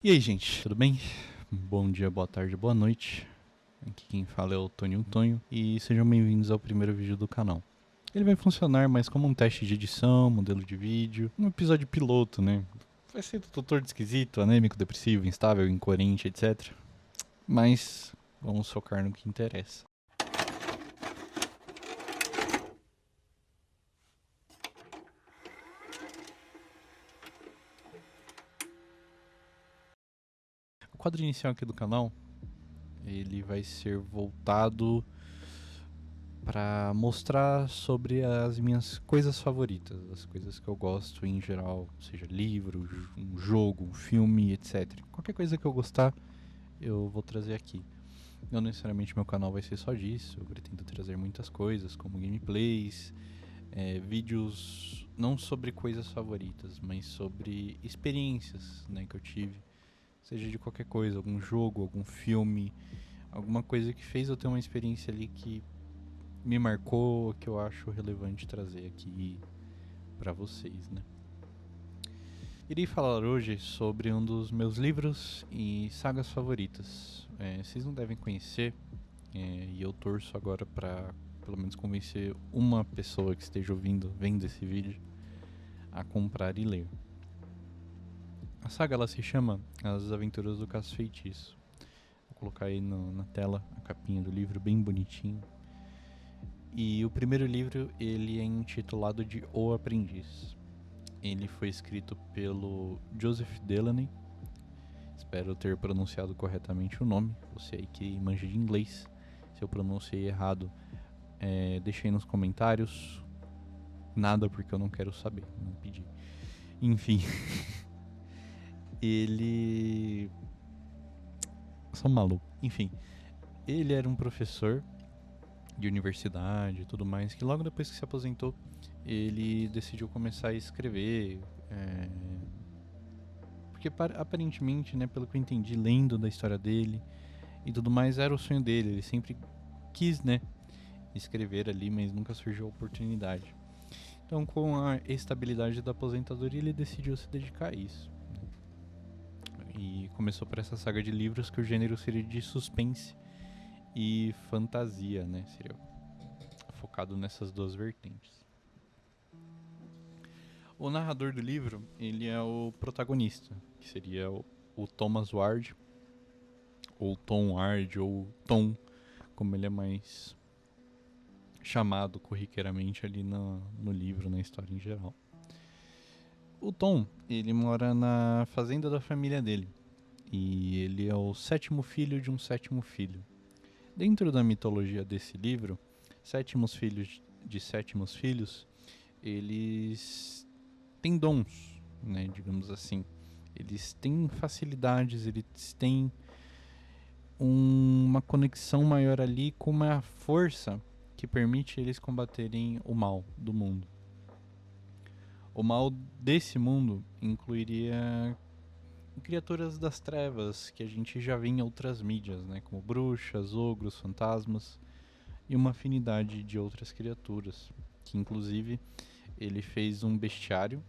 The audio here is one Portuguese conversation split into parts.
E aí, gente, tudo bem? Bom dia, boa tarde, boa noite. Aqui quem fala é o Tonho e sejam bem-vindos ao primeiro vídeo do canal. Ele vai funcionar mais como um teste de edição, modelo de vídeo, um episódio piloto, né? Vai ser do doutor de esquisito, anêmico, depressivo, instável, incoerente, etc. Mas vamos focar no que interessa. O quadro inicial aqui do canal, ele vai ser voltado para mostrar sobre as minhas coisas favoritas, as coisas que eu gosto em geral, seja livro, um jogo, um filme, etc. Qualquer coisa que eu gostar, eu vou trazer aqui. Não necessariamente meu canal vai ser só disso, eu pretendo trazer muitas coisas, como gameplays, vídeos não sobre coisas favoritas, mas sobre experiências, né, que eu tive, seja de qualquer coisa, algum jogo, algum filme, alguma coisa que fez eu ter uma experiência ali que me marcou, que eu acho relevante trazer aqui para vocês, né? Irei falar hoje sobre um dos meus livros e sagas favoritas. Vocês não devem conhecer, e eu torço agora para pelo menos convencer uma pessoa que esteja vendo esse vídeo, a comprar e ler. A saga ela se chama As Aventuras do Caso Feitiço. Vou colocar aí na tela a capinha do livro, bem bonitinho. E o primeiro livro ele é intitulado de O Aprendiz. Ele foi escrito pelo Joseph Delaney. Espero ter pronunciado corretamente o nome. Você aí que manja de inglês, se eu pronunciei errado, deixe aí nos comentários. Nada, porque eu não quero saber, não pedi. Enfim, ele... Sou maluco. Enfim, ele era um professor de universidade e tudo mais, que logo depois que se aposentou, ele decidiu começar a escrever, porque aparentemente, né, pelo que eu entendi, lendo da história dele e tudo mais, era o sonho dele, ele sempre quis, né, escrever ali, mas nunca surgiu a oportunidade. Então, com a estabilidade da aposentadoria, ele decidiu se dedicar a isso. E começou por essa saga de livros que o gênero seria de suspense e fantasia, né, seria focado nessas duas vertentes. O narrador do livro, ele é o protagonista, que seria o Thomas Ward, ou Tom Ward, ou Tom, como ele é mais chamado corriqueiramente ali no livro, na história em geral. O Tom, ele mora na fazenda da família dele, e ele é o sétimo filho de um sétimo filho. Dentro da mitologia desse livro, sétimos filhos de sétimos filhos, eles têm dons, né, digamos assim. Eles têm facilidades, eles têm uma conexão maior ali com uma força que permite eles combaterem o mal do mundo. O mal desse mundo incluiria criaturas das trevas que a gente já vê em outras mídias, né, como bruxas, ogros, fantasmas e uma afinidade de outras criaturas, que inclusive ele fez um bestiário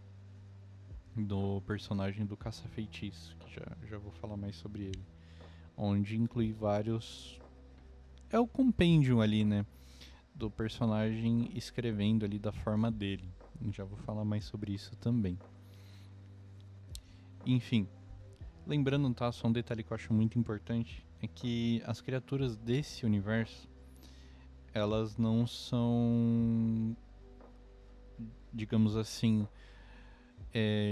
do personagem do Caça-Feitiço, que já vou falar mais sobre ele, onde inclui vários... É o compêndio ali, né, do personagem escrevendo ali da forma dele. Já vou falar mais sobre isso também. Enfim, lembrando, tá, só um detalhe que eu acho muito importante, é que as criaturas desse universo, elas não são, digamos assim,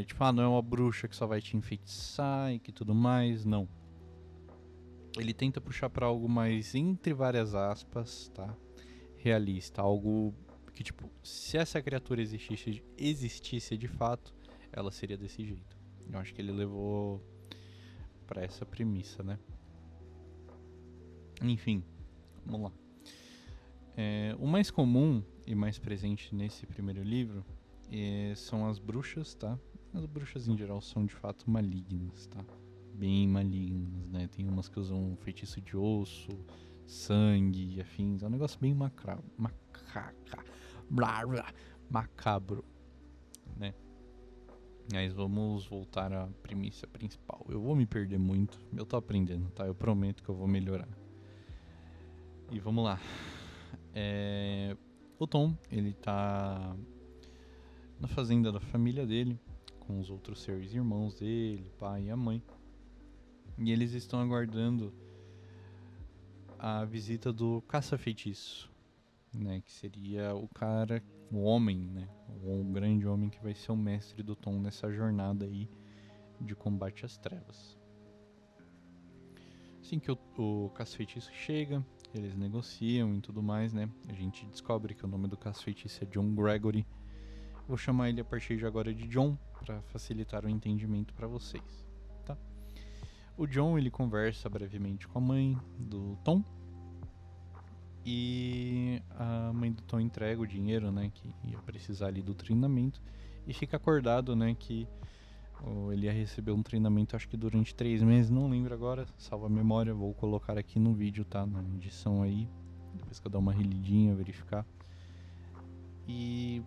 tipo, não é uma bruxa que só vai te enfeitiçar e que tudo mais, não. Ele tenta puxar pra algo mais, entre várias aspas, tá, realista, algo que, tipo, se essa criatura existisse de fato, ela seria desse jeito. Eu acho que ele levou pra essa premissa, né? Enfim, vamos lá. O mais comum e mais presente nesse primeiro livro são as bruxas, tá? As bruxas em geral são de fato malignas, tá? Bem malignas, né? Tem umas que usam feitiço de osso, sangue e afins. É um negócio bem macabro, né? Mas vamos voltar à premissa principal. Eu vou me perder muito, eu tô aprendendo, tá? Eu prometo que eu vou melhorar. E vamos lá. O Tom, ele tá na fazenda da família dele, com os outros 6 irmãos dele, pai e a mãe. E eles estão aguardando a visita do caça-feitiço, né? Que seria o cara, o homem, né? O grande homem que vai ser o mestre do Tom nessa jornada aí de combate às trevas. Assim que o caça-feitiço chega, eles negociam e tudo mais, né? A gente descobre que o nome do caça-feitiço é John Gregory. Vou chamar ele a partir de agora de John, para facilitar o entendimento para vocês, tá? O John, ele conversa brevemente com a mãe do Tom, e a mãe do Tom entrega o dinheiro, né, que ia precisar ali do treinamento, e fica acordado, né, que ele ia receber um treinamento, acho que durante 3 meses, não lembro agora, salva a memória, vou colocar aqui no vídeo, tá, na edição aí, depois que eu dar uma relidinha, verificar. E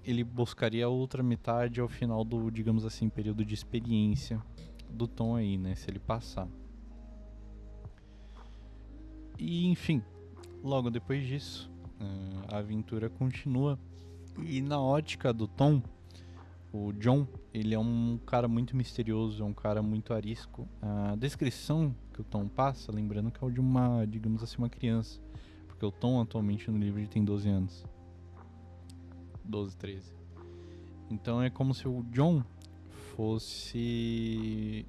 ele buscaria a outra metade ao final do, digamos assim, período de experiência do Tom aí, né, se ele passar. E enfim, logo depois disso, a aventura continua. E na ótica do Tom, o John, ele é um cara muito misterioso, é um cara muito arisco. A descrição que o Tom passa, lembrando que é o de uma, digamos assim, uma criança. Porque o Tom atualmente no livro ele tem 12 anos. 12, 13. Então é como se o John fosse...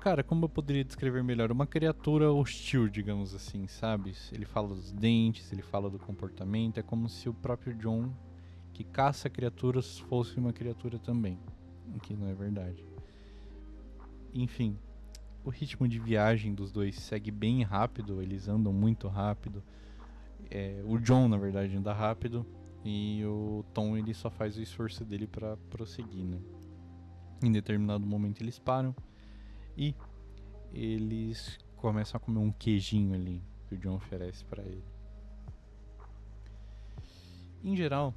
Cara, como eu poderia descrever melhor? Uma criatura hostil, digamos assim, sabe? Ele fala dos dentes, ele fala do comportamento. É como se o próprio John, que caça criaturas, fosse uma criatura também. O que não é verdade. Enfim, o ritmo de viagem dos dois segue bem rápido. Eles andam muito rápido. O John, na verdade, anda rápido. E o Tom, ele só faz o esforço dele para prosseguir, né? Em determinado momento eles param e eles começam a comer um queijinho ali que o John oferece para ele. Em geral,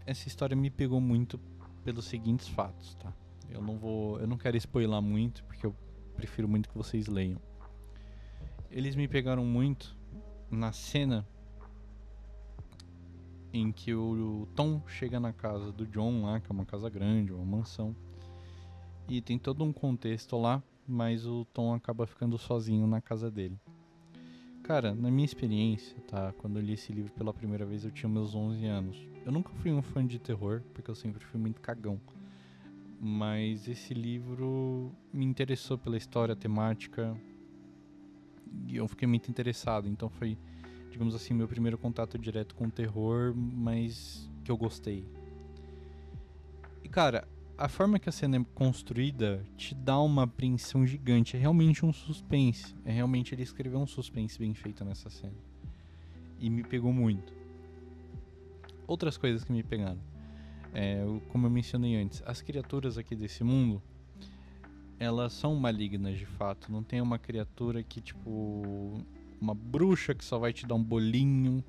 essa história me pegou muito pelos seguintes fatos, tá? Eu não quero spoiler muito porque eu prefiro muito que vocês leiam. Eles me pegaram muito na cena em que o Tom chega na casa do John lá, que é uma casa grande, uma mansão. E tem todo um contexto lá, mas o Tom acaba ficando sozinho na casa dele. Cara, na minha experiência, tá? Quando eu li esse livro pela primeira vez, eu tinha meus 11 anos. Eu nunca fui um fã de terror, porque eu sempre fui muito cagão. Mas esse livro me interessou pela história, temática, e eu fiquei muito interessado. Então foi, digamos assim, meu primeiro contato direto com o terror, mas que eu gostei. E cara, a forma que a cena é construída te dá uma apreensão gigante. É realmente um suspense. É realmente ele escreveu um suspense bem feito nessa cena. E me pegou muito. Outras coisas que me pegaram. Como eu mencionei antes, as criaturas aqui desse mundo, elas são malignas de fato. Não tem uma criatura que, tipo, uma bruxa que só vai te dar um bolinho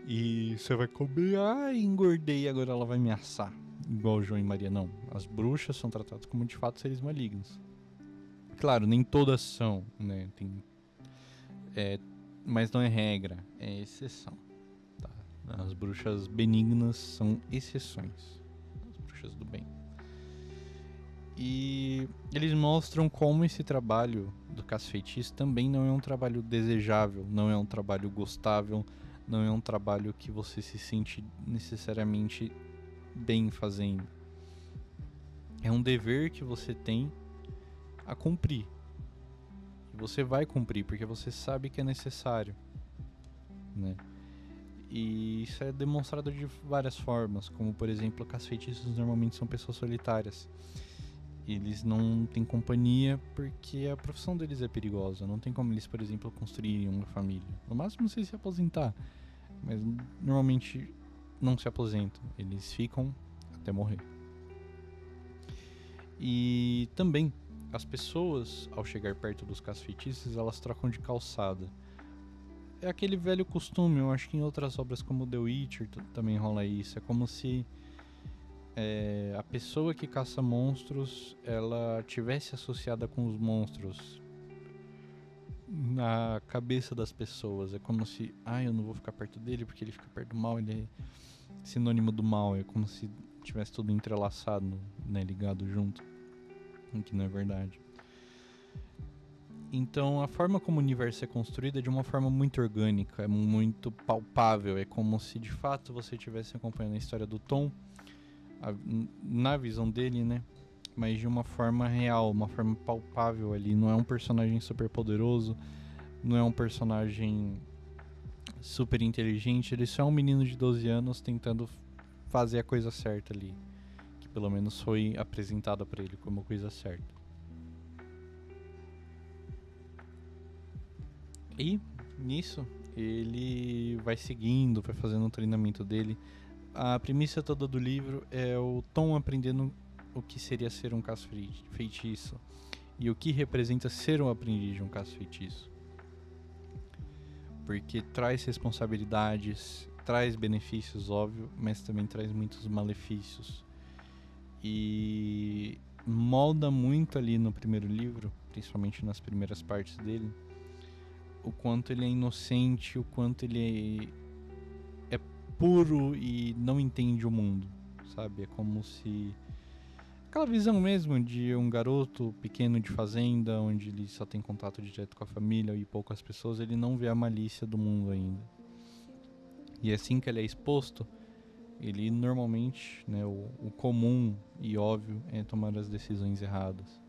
e você vai comer, engordei, agora ela vai me assar. Igual o João e Maria, não. As bruxas são tratadas como de fato seres malignos. Claro, nem todas são, né? Mas não é regra, é exceção. Tá? As bruxas benignas são exceções. As bruxas do bem. E eles mostram como esse trabalho do caça-feitiço também não é um trabalho desejável, não é um trabalho gostável, não é um trabalho que você se sente necessariamente bem fazendo. É um dever que você tem a cumprir. E você vai cumprir porque você sabe que é necessário, né? E isso é demonstrado de várias formas, como por exemplo, caça-feitiços normalmente são pessoas solitárias. Eles não têm companhia porque a profissão deles é perigosa. Não tem como eles, por exemplo, construírem uma família. No máximo, se aposentar, mas normalmente não se aposentam. Eles ficam até morrer. E também as pessoas, ao chegar perto dos caça-feitiços, elas trocam de calçada. É aquele velho costume, eu acho que em outras obras como The Witcher também rola isso. É como se a pessoa que caça monstros, ela tivesse associada com os monstros na cabeça das pessoas. É como se, eu não vou ficar perto dele porque ele fica perto do mal, ele é sinônimo do mal. É como se tivesse tudo entrelaçado, né, ligado junto, o que não é verdade. Então, a forma como o universo é construído é de uma forma muito orgânica, é muito palpável. É como se de fato você estivesse acompanhando a história do Tom, na visão dele, né? Mas de uma forma real, uma forma palpável ali. Não é um personagem super poderoso, não é um personagem super inteligente, ele só é um menino de 12 anos tentando fazer a coisa certa ali, que pelo menos foi apresentada pra ele como a coisa certa. E nisso ele vai seguindo, vai fazendo o treinamento dele. A premissa toda do livro é o Tom aprendendo o que seria ser um caça-feitiço e o que representa ser um aprendiz de um caça-feitiço. Porque traz responsabilidades, traz benefícios, óbvio, mas também traz muitos malefícios. E molda muito ali no primeiro livro, principalmente nas primeiras partes dele, o quanto ele é inocente, o quanto ele é puro e não entende o mundo, sabe? É como se... aquela visão mesmo de um garoto pequeno de fazenda, onde ele só tem contato direto com a família e poucas pessoas, ele não vê a malícia do mundo ainda. E assim que ele é exposto, ele normalmente, né, o comum e óbvio é tomar as decisões erradas.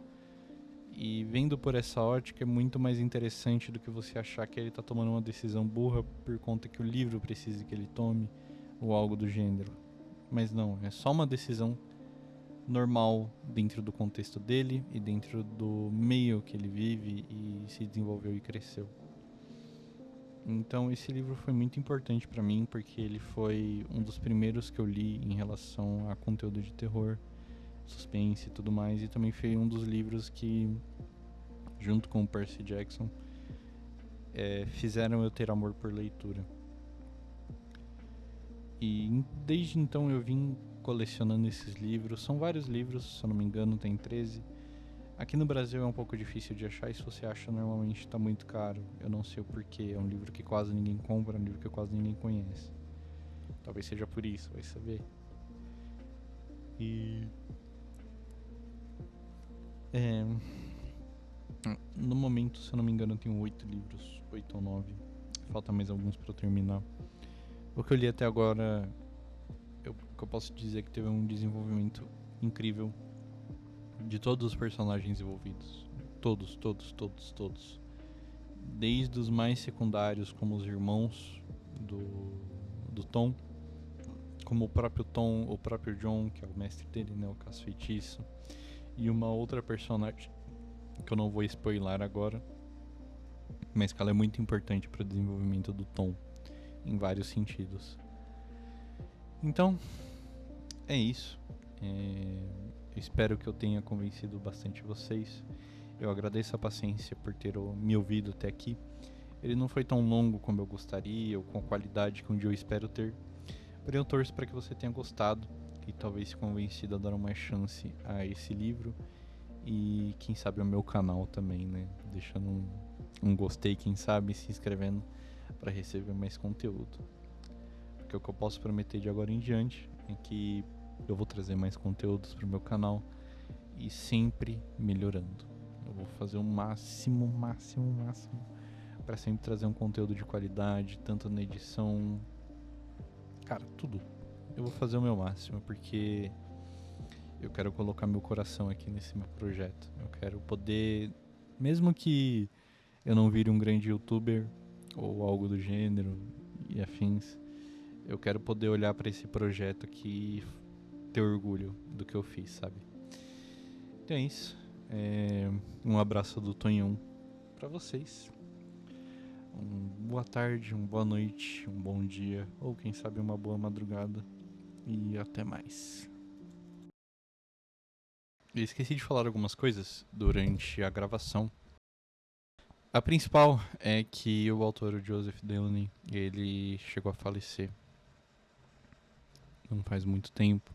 E vendo por essa ótica é muito mais interessante do que você achar que ele está tomando uma decisão burra por conta que o livro precisa que ele tome ou algo do gênero. Mas não, é só uma decisão normal dentro do contexto dele e dentro do meio que ele vive e se desenvolveu e cresceu. Então esse livro foi muito importante para mim porque ele foi um dos primeiros que eu li em relação a conteúdo de terror, suspense e tudo mais, e também foi um dos livros que, junto com o Percy Jackson, fizeram eu ter amor por leitura. E desde então eu vim colecionando esses livros. São vários livros, se eu não me engano, tem 13. Aqui no Brasil é um pouco difícil de achar, e se você acha, normalmente está muito caro. Eu não sei o porquê, é um livro que quase ninguém compra, é um livro que quase ninguém conhece. Talvez seja por isso, vai saber. E... no momento, se eu não me engano, eu tenho 8 livros, 8 ou 9. Falta mais alguns para eu terminar. O que eu li até agora, o que eu posso dizer é que teve um desenvolvimento incrível de todos os personagens envolvidos. Todos. Desde os mais secundários, como os irmãos do Tom, como o próprio Tom, o próprio John, que é o mestre dele, né, o caça-feitiço, e uma outra personagem que eu não vou spoiler agora, mas que ela é muito importante para o desenvolvimento do Tom em vários sentidos. Então, é isso. Eu espero que eu tenha convencido bastante vocês. Eu agradeço a paciência por ter me ouvido até aqui. Ele não foi tão longo como eu gostaria, ou com a qualidade que um dia eu espero ter. Porém, eu torço para que você tenha gostado e talvez se convencido a dar uma chance a esse livro. E quem sabe ao meu canal também, né? Deixando um gostei, quem sabe, se inscrevendo para receber mais conteúdo. Porque o que eu posso prometer de agora em diante é que eu vou trazer mais conteúdos para o meu canal e sempre melhorando. Eu vou fazer o máximo para sempre trazer um conteúdo de qualidade, tanto na edição, cara, tudo. Eu vou fazer o meu máximo porque eu quero colocar meu coração aqui nesse meu projeto. Eu quero poder, mesmo que eu não vire um grande youtuber ou algo do gênero e afins, eu quero poder olhar para esse projeto aqui e ter orgulho do que eu fiz, sabe? Então é isso. Um abraço do Tonhão para vocês. Boa tarde, uma boa noite, um bom dia, ou quem sabe uma boa madrugada. E até mais. Eu esqueci de falar algumas coisas durante a gravação. A principal é que o autor, o Joseph Delaney, ele chegou a falecer não faz muito tempo.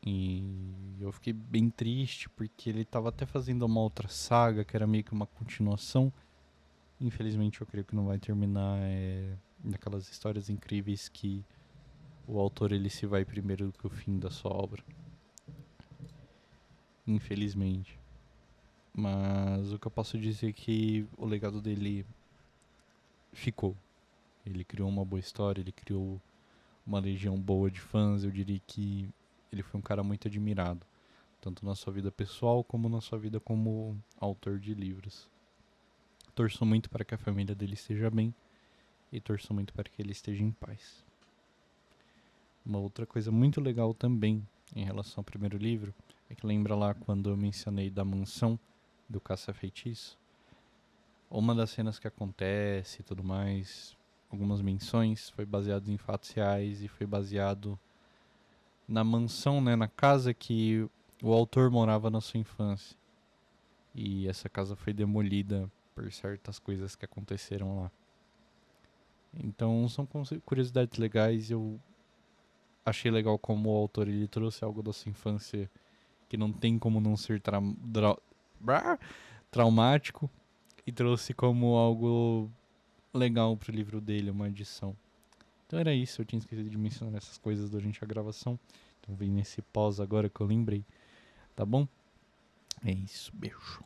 E eu fiquei bem triste porque ele tava até fazendo uma outra saga que era meio que uma continuação. Infelizmente eu creio que não vai terminar. Daquelas histórias incríveis que o autor ele se vai primeiro do que o fim da sua obra. Infelizmente. Mas o que eu posso dizer é que o legado dele ficou. Ele criou uma boa história, ele criou uma legião boa de fãs. Eu diria que ele foi um cara muito admirado, tanto na sua vida pessoal como na sua vida como autor de livros. Torço muito para que a família dele esteja bem e torço muito para que ele esteja em paz. Uma outra coisa muito legal também em relação ao primeiro livro é que lembra lá quando eu mencionei da mansão do caça-feitiço? Uma das cenas que acontece e tudo mais, algumas menções, foi baseado em fatos reais e foi baseado na mansão, né, na casa que o autor morava na sua infância. E essa casa foi demolida por certas coisas que aconteceram lá. Então são curiosidades legais. Eu achei legal como o autor ele trouxe algo da sua infância que não tem como não ser traumático e trouxe como algo legal pro livro dele, uma edição. Então era isso, eu tinha esquecido de mencionar essas coisas durante a gravação. Então vem nesse pós agora que eu lembrei, tá bom? É isso, beijo.